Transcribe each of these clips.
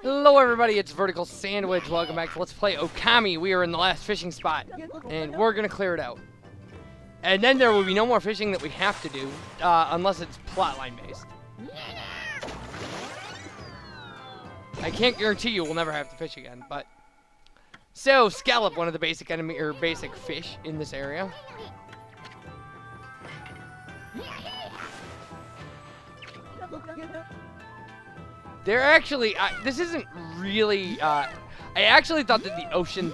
Hello everybody, it's Vertical Sandwich. Welcome back to Let's Play Okami. We are in the last fishing spot, and we're going to clear it out. And then there will be no more fishing that we have to do, unless it's plotline based. I can't guarantee you we'll never have to fish again, but... So, scallop, one of the basic enemy, or basic fish in this area. They're actually, this isn't really, I actually thought that the ocean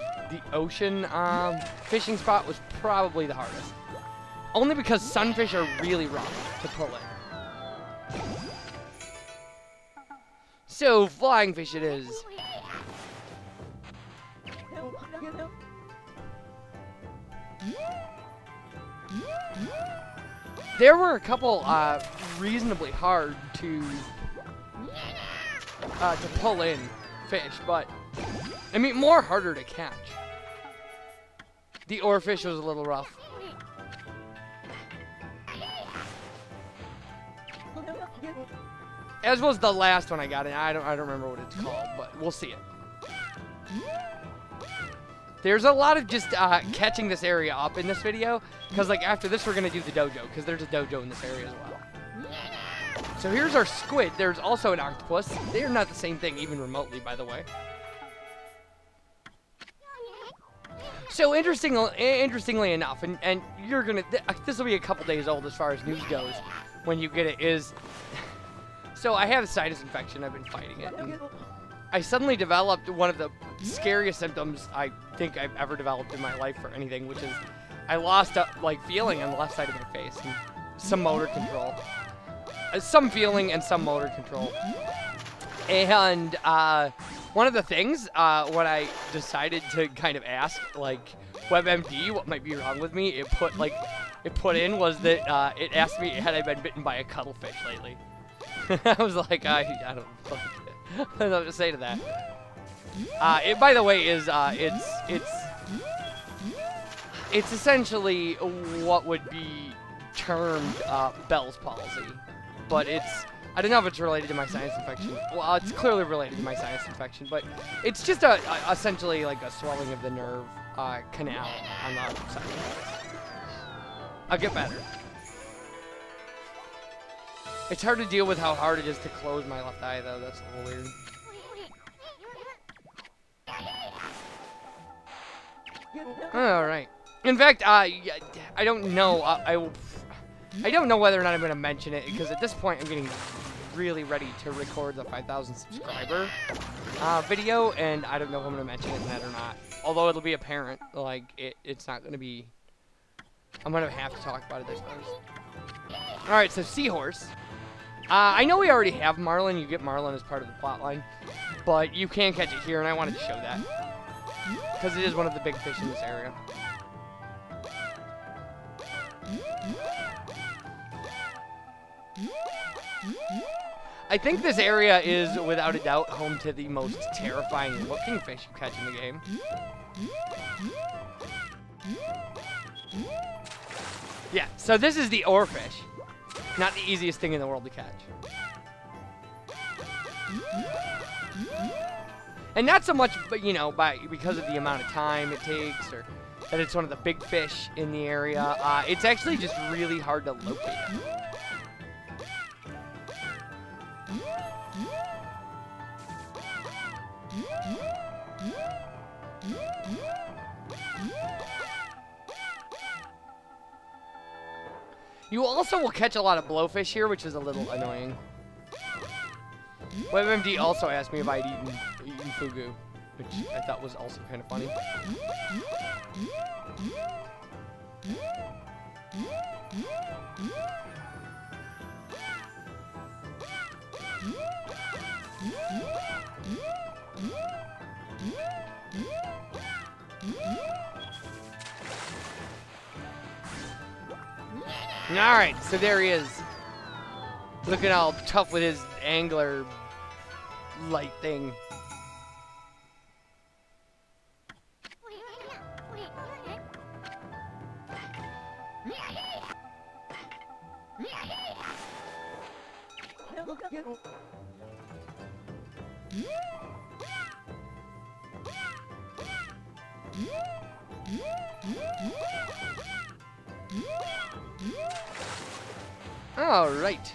fishing spot was probably the hardest. Only because sunfish are really rough to pull in. So, flying fish it is. There were a couple, reasonably hard to pull in fish, but I mean more harder to catch. The oarfish was a little rough. As was the last one I got in. I don't remember what it's called, but we'll see it. There's a lot of just catching this area up in this video, because like after this we're gonna do the dojo, because there's a dojo in this area as well. So here's our squid. There's also an octopus. They are not the same thing, even remotely, by the way. So interestingly enough, and you're gonna, this will be a couple days old as far as news goes when you get it, is, so I have a sinus infection. I've been fighting it. And I suddenly developed one of the scariest symptoms I think I've ever developed in my life for anything, which is I lost like feeling on the left side of my face and some motor control. Some feeling and some motor control. And one of the things when I decided to kind of ask like WebMD what might be wrong with me, it put in was that it asked me had I been bitten by a cuttlefish lately. I was like, I don't know what to say to that. It, by the way, is it's essentially what would be termed Bell's palsy. But it's, I don't know if it's related to my sinus infection. Well, it's clearly related to my sinus infection, but it's just essentially like a swelling of the nerve canal on the side of the face. I'll get better. It's hard to deal with how hard it is to close my left eye, though. That's a little weird. All right. In fact, I don't know. I don't know whether or not I'm going to mention it, because at this point I'm getting really ready to record the 5,000 subscriber video, and I don't know if I'm going to mention it in that or not. Although it'll be apparent, like, it's not going to be... I'm going to have to talk about it, I suppose. Alright, so seahorse. I know we already have marlin. You get marlin as part of the plotline, but you can catch it here, and I wanted to show that, because it is one of the big fish in this area. I think this area is, without a doubt, home to the most terrifying looking fish you catch in the game. Yeah, so this is the oarfish. Not the easiest thing in the world to catch. And not so much, but you know, because of the amount of time it takes, or that it's one of the big fish in the area. It's actually just really hard to locate it. You also will catch a lot of blowfish here, which is a little annoying. WebMD also asked me if I'd eaten fugu, which I thought was also kind of funny. Alright, so there he is. Looking all tough with his angler light thing. All right.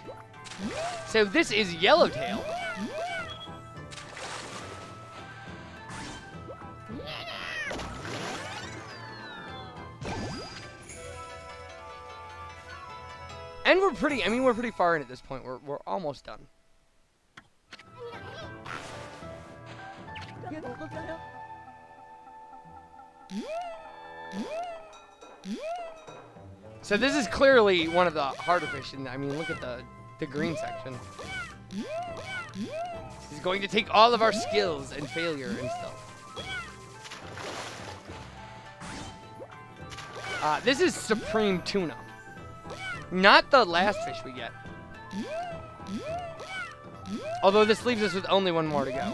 So this is Yellowtail. And we're pretty, I mean, we're pretty far in at this point. We're almost done. So this is clearly one of the harder fish, and I mean, look at the green section. This is going to take all of our skills and failure and stuff. This is Supreme Tuna. Not the last fish we get. Although this leaves us with only one more to go.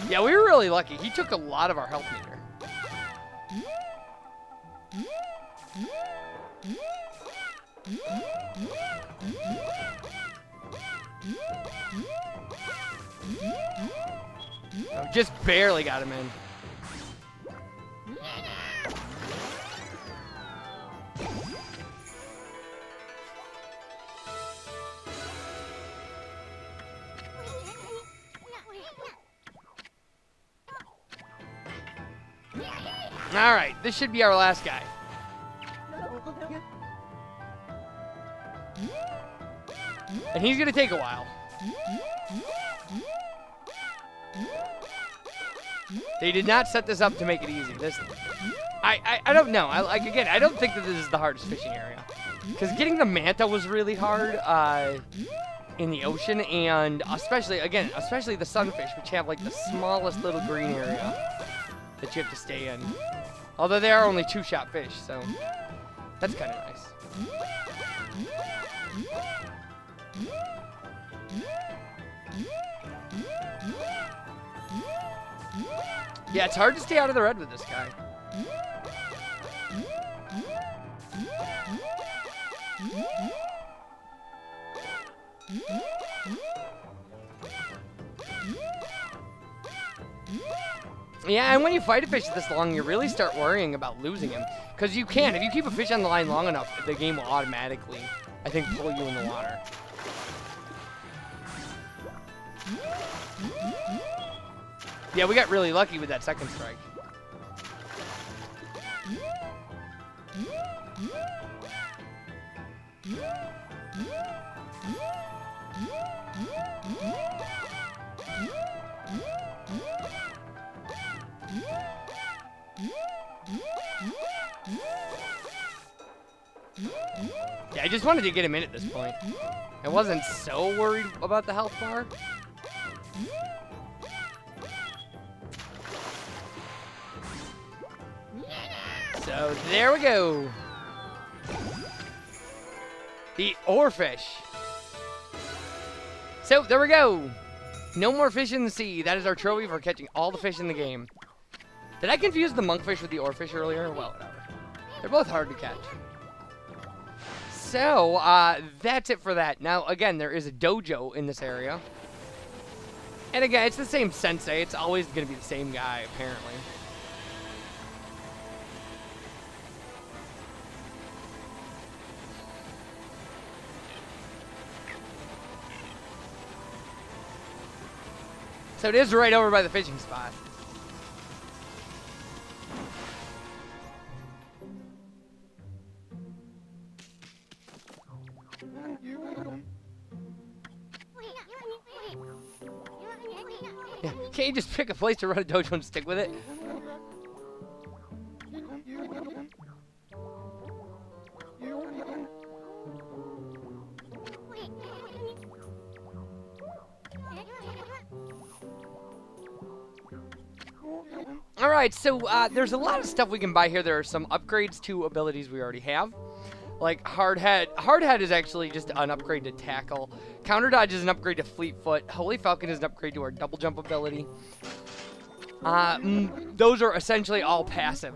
Yeah, we were really lucky. He took a lot of our health meter. Oh, just barely got him in. All right, this should be our last guy. And he's gonna take a while. They did not set this up to make it easy. I don't know. Again, I don't think that this is the hardest fishing area. Because getting the manta was really hard in the ocean, and especially the sunfish, which have like the smallest little green area that you have to stay in. Although they are only 2-shot fish, so that's kind of nice. Yeah, it's hard to stay out of the red with this guy. Yeah, and when you fight a fish this long, you really start worrying about losing him. Because you can. If you keep a fish on the line long enough, the game will automatically, I think, pull you in the water. Yeah, we got really lucky with that second strike. Yeah, I just wanted to get him in at this point. I wasn't so worried about the health bar. So there we go. The oarfish. So there we go. No more fish in the sea. That is our trophy for catching all the fish in the game. Did I confuse the monkfish with the oarfish earlier? Well, whatever. They're both hard to catch. So, that's it for that. Now, again, there is a dojo in this area. And again, it's the same sensei. It's always going to be the same guy, apparently. So it is right over by the fishing spot. Yeah. Can't you just pick a place to run a dojo and stick with it? Alright, so there's a lot of stuff we can buy here. There are some upgrades to abilities we already have. Like Hard Head. Hard Head is actually just an upgrade to Tackle. Counter Dodge is an upgrade to Fleet Foot. Holy Falcon is an upgrade to our Double Jump ability. Those are essentially all passive.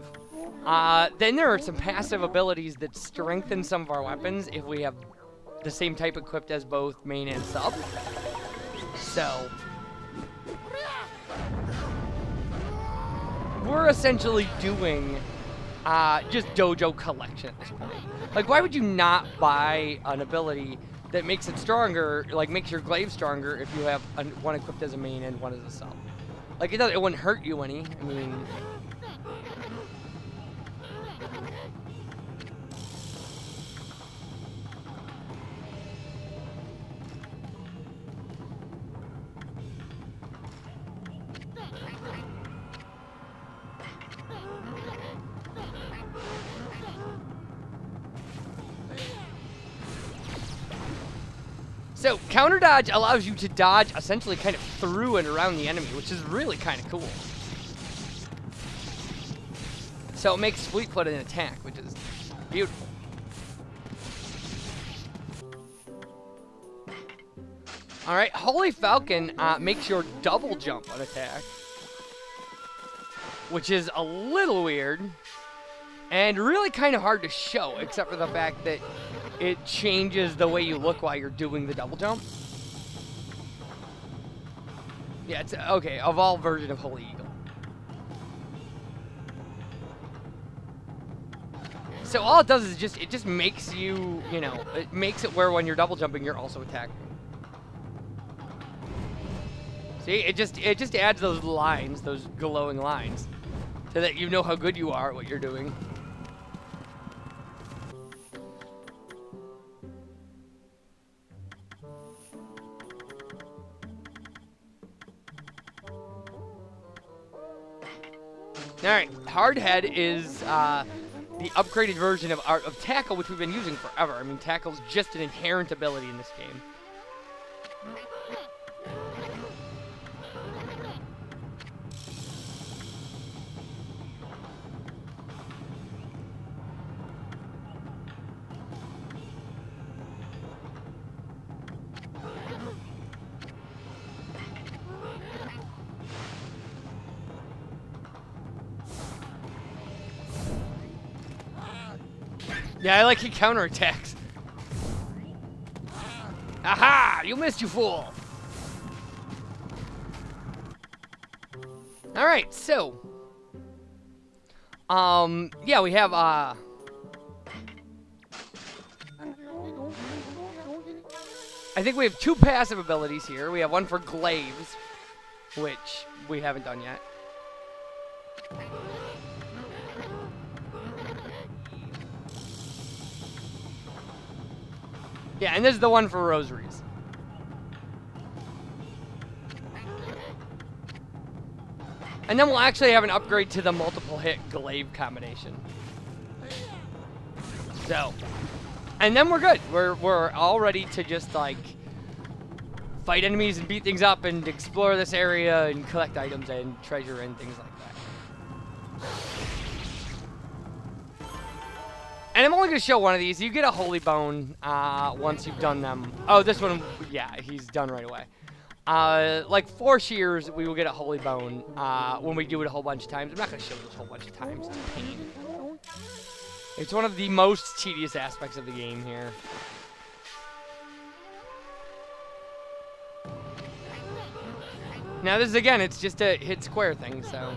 Then there are some passive abilities that strengthen some of our weapons if we have the same type equipped as both main and sub. So we're essentially doing just dojo collection at this point. Like, why would you not buy an ability that makes it stronger, like makes your glaive stronger if you have one equipped as a main and one as a sub? Like, it wouldn't hurt you any. I mean... So, counter dodge allows you to dodge essentially kind of through and around the enemy, which is really kind of cool. So it makes fleet foot an attack, which is beautiful. Alright, Holy Falcon makes your double jump an attack, which is a little weird and really kind of hard to show, except for the fact that it changes the way you look while you're doing the double jump. Yeah, it's okay. Evolved version of Holy Eagle. So all it does is it just makes you, you know, it makes it where when you're double jumping, you're also attacking. See, it just adds those lines, those glowing lines, so that you know how good you are at what you're doing. Alright, Hardhead is the upgraded version of Tackle, which we've been using forever. I mean, Tackle's just an inherent ability in this game. Yeah, I like he counterattacks. Aha! You missed, you fool! Alright, so... yeah, we have, I think we have 2 passive abilities here. We have one for glaives, which we haven't done yet. Yeah, and this is the one for rosaries. And then we'll actually have an upgrade to the multiple hit glaive combination. So, and then we're good. We're all ready to just like fight enemies and beat things up and explore this area and collect items and treasure and things like that. And I'm only going to show one of these. You get a Holy Bone once you've done them. Oh, this one, yeah, he's done right away. Like 4 shears, we will get a Holy Bone when we do it a whole bunch of times. I'm not going to show this a whole bunch of times. It's a pain. It's one of the most tedious aspects of the game here. Now this is, again, it's just a hit square thing, so...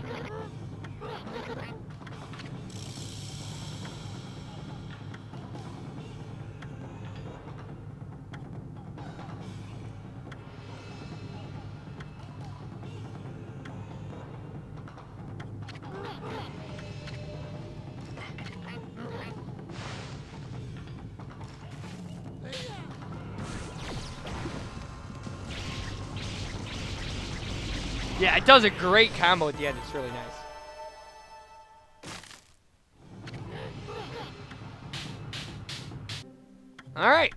Yeah, it does a great combo at the end. It's really nice. Alright.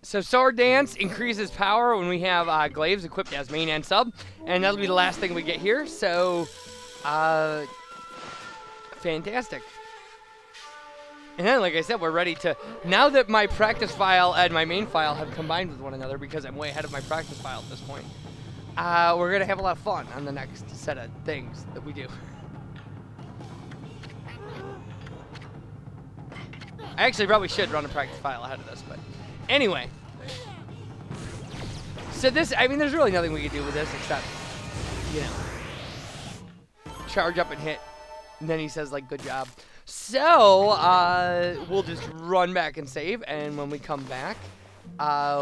So Sword Dance increases power when we have glaives equipped as main and sub. And that'll be the last thing we get here. So, fantastic. And then, like I said, we're ready to... Now that my practice file and my main file have combined with one another, because I'm way ahead of my practice file at this point, we're going to have a lot of fun on the next set of things that we do. I actually probably should run a practice file ahead of this, but anyway. So this, I mean, there's really nothing we can do with this except, you know, charge up and hit. And then he says, like, good job. So, we'll just run back and save. And when we come back,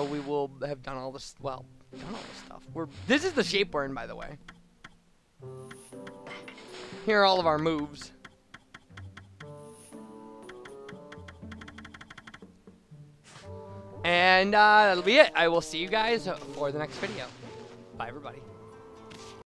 we will have done all this, well, done all this stuff. This is the shape we're in, by the way. Here are all of our moves. And that'll be it. I will see you guys for the next video. Bye, everybody.